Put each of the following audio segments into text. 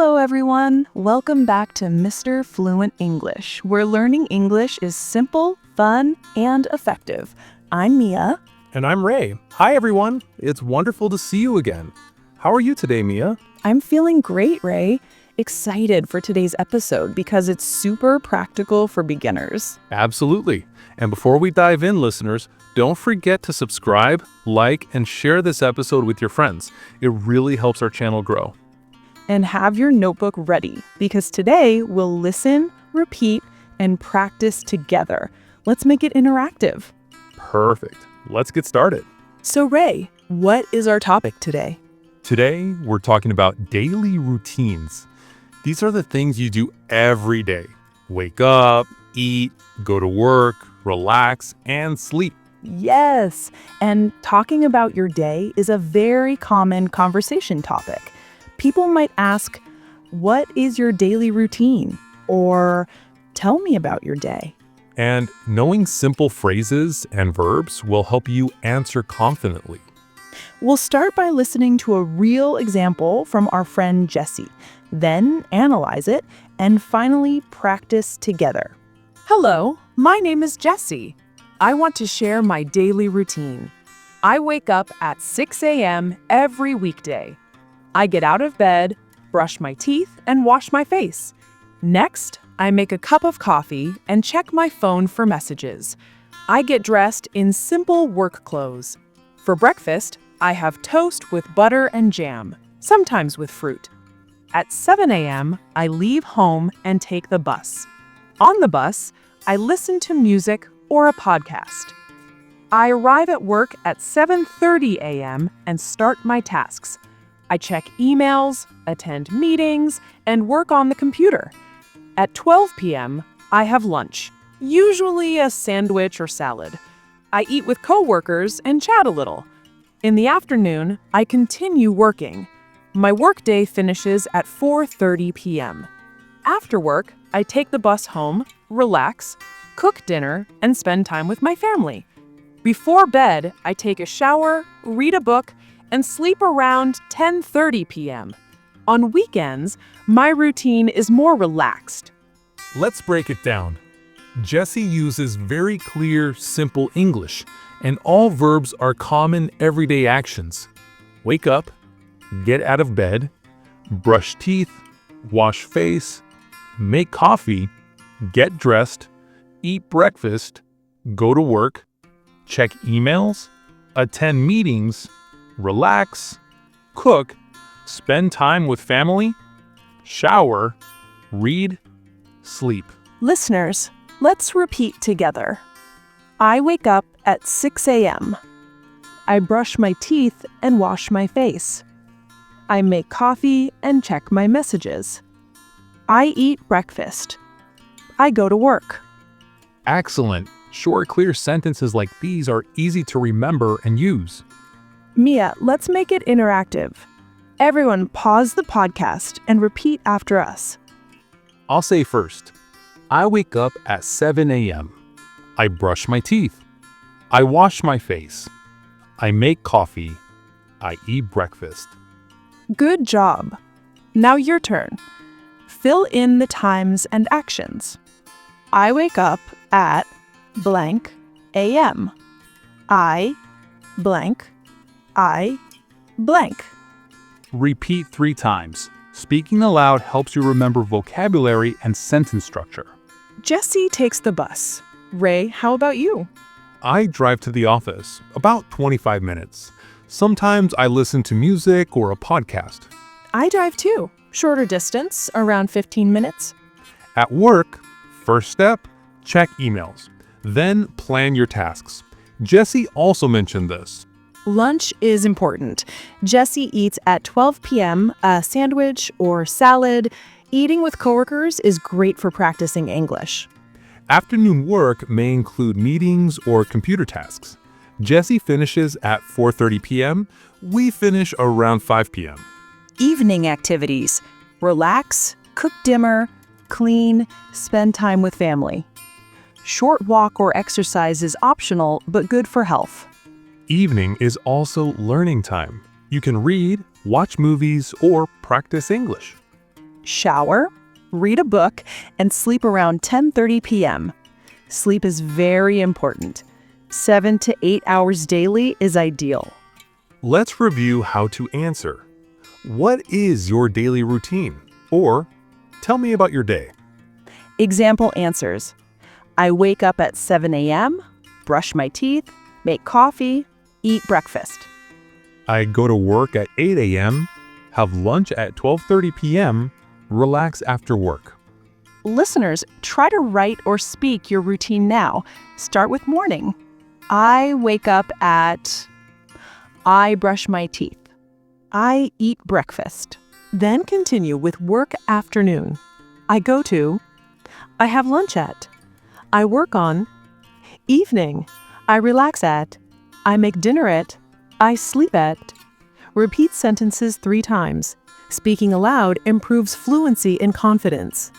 Hello everyone! Welcome back to Mr. Fluent English, where learning English is simple, fun, and effective. I'm Mia. And I'm Ray. Hi everyone! It's wonderful to see you again. How are you today, Mia? I'm feeling great, Ray. Excited for today's episode because it's super practical for beginners. Absolutely. And before we dive in, listeners, don't forget to subscribe, like, and share this episode with your friends. It really helps our channel grow. And have your notebook ready because today we'll listen, repeat, and practice together. Let's make it interactive. Perfect. Let's get started. So Ray, what is our topic today? Today, we're talking about daily routines. These are the things you do every day. Wake up, eat, go to work, relax, and sleep. Yes, and talking about your day is a very common conversation topic. People might ask, what is your daily routine? Or tell me about your day. And knowing simple phrases and verbs will help you answer confidently. We'll start by listening to a real example from our friend Jessie, then analyze it, and finally practice together. Hello, my name is Jessie. I want to share my daily routine. I wake up at 6 a.m. every weekday. I get out of bed, brush my teeth, and wash my face. Next, I make a cup of coffee and check my phone for messages. I get dressed in simple work clothes. For breakfast, I have toast with butter and jam, sometimes with fruit. At 7 a.m., I leave home and take the bus. On the bus, I listen to music or a podcast. I arrive at work at 7:30 a.m. and start my tasks. I check emails, attend meetings, and work on the computer. At 12 p.m., I have lunch, usually a sandwich or salad. I eat with coworkers and chat a little. In the afternoon, I continue working. My workday finishes at 4:30 p.m. After work, I take the bus home, relax, cook dinner, and spend time with my family. Before bed, I take a shower, read a book, and sleep around 10:30 p.m. On weekends, my routine is more relaxed. Let's break it down. Jessie uses very clear, simple English, and all verbs are common everyday actions. Wake up, get out of bed, brush teeth, wash face, make coffee, get dressed, eat breakfast, go to work, check emails, attend meetings, relax, cook, spend time with family, shower, read, sleep. Listeners, let's repeat together. I wake up at 6 a.m. I brush my teeth and wash my face. I make coffee and check my messages. I eat breakfast. I go to work. Excellent. Short, clear sentences like these are easy to remember and use. Mia, let's make it interactive. Everyone pause the podcast and repeat after us. I'll say first. I wake up at 7 a.m. I brush my teeth. I wash my face. I make coffee. I eat breakfast. Good job. Now your turn. Fill in the times and actions. I wake up at blank a.m. I blank I blank. Repeat 3 times. Speaking aloud helps you remember vocabulary and sentence structure. Jessie takes the bus. Ray, how about you? I drive to the office, about 25 minutes. Sometimes I listen to music or a podcast. I drive too. Shorter distance, around 15 minutes. At work, first step, check emails. Then plan your tasks. Jessie also mentioned this. Lunch is important. Jessie eats at 12 p.m. a sandwich or salad. Eating with coworkers is great for practicing English. Afternoon work may include meetings or computer tasks. Jessie finishes at 4:30 p.m. We finish around 5 p.m. Evening activities. Relax, cook dinner, clean, spend time with family. Short walk or exercise is optional but good for health. Evening is also learning time. You can read, watch movies, or practice English. shower, read a book, and sleep around 10:30 p.m. Sleep is very important. 7 to 8 hours daily is ideal. Let's review how to answer. What is your daily routine? Or, tell me about your day. Example answers. I wake up at 7 a.m., brush my teeth, make coffee, eat breakfast. I go to work at 8 a.m., have lunch at 12:30 p.m., relax after work. Listeners, try to write or speak your routine now. Start with morning. I wake up at... I brush my teeth. I eat breakfast. Then continue with work afternoon. I go to... I have lunch at. I work on. Evening. I relax at. I make dinner at. I sleep at. Repeat sentences 3 times. Speaking aloud improves fluency and confidence.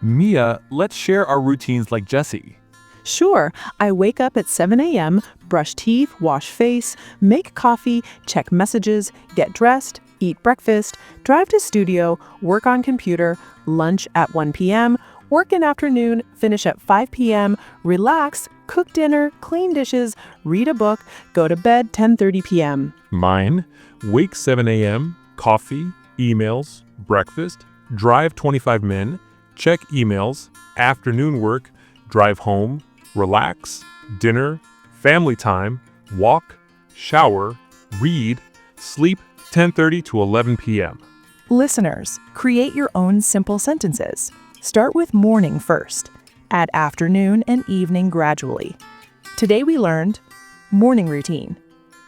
Mia, let's share our routines like Jessie. Sure, I wake up at 7 a.m., brush teeth, wash face, make coffee, check messages, get dressed, eat breakfast, drive to studio, work on computer, lunch at 1 p.m., work in afternoon, finish at 5 p.m., relax, cook dinner, clean dishes, read a book, go to bed 10:30 p.m. Mine, wake 7 a.m., coffee, emails, breakfast, drive 25 min, check emails, afternoon work, drive home, relax, dinner, family time, walk, shower, read, sleep 10:30 to 11 p.m. Listeners, create your own simple sentences. Start with morning first. Add afternoon and evening gradually. Today we learned morning routine,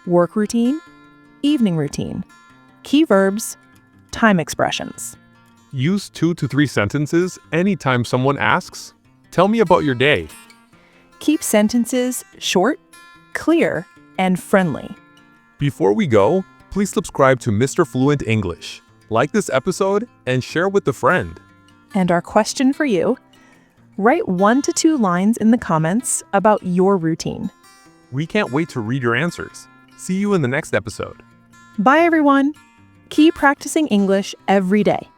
work routine, evening routine, key verbs, time expressions. Use 2 to 3 sentences anytime someone asks, "Tell me about your day." Keep sentences short, clear, and friendly. Before we go, please subscribe to Mr. Fluent English. Like this episode and share with a friend. And our question for you, write 1 to 2 lines in the comments about your routine. We can't wait to read your answers. See you in the next episode. Bye everyone. Keep practicing English every day.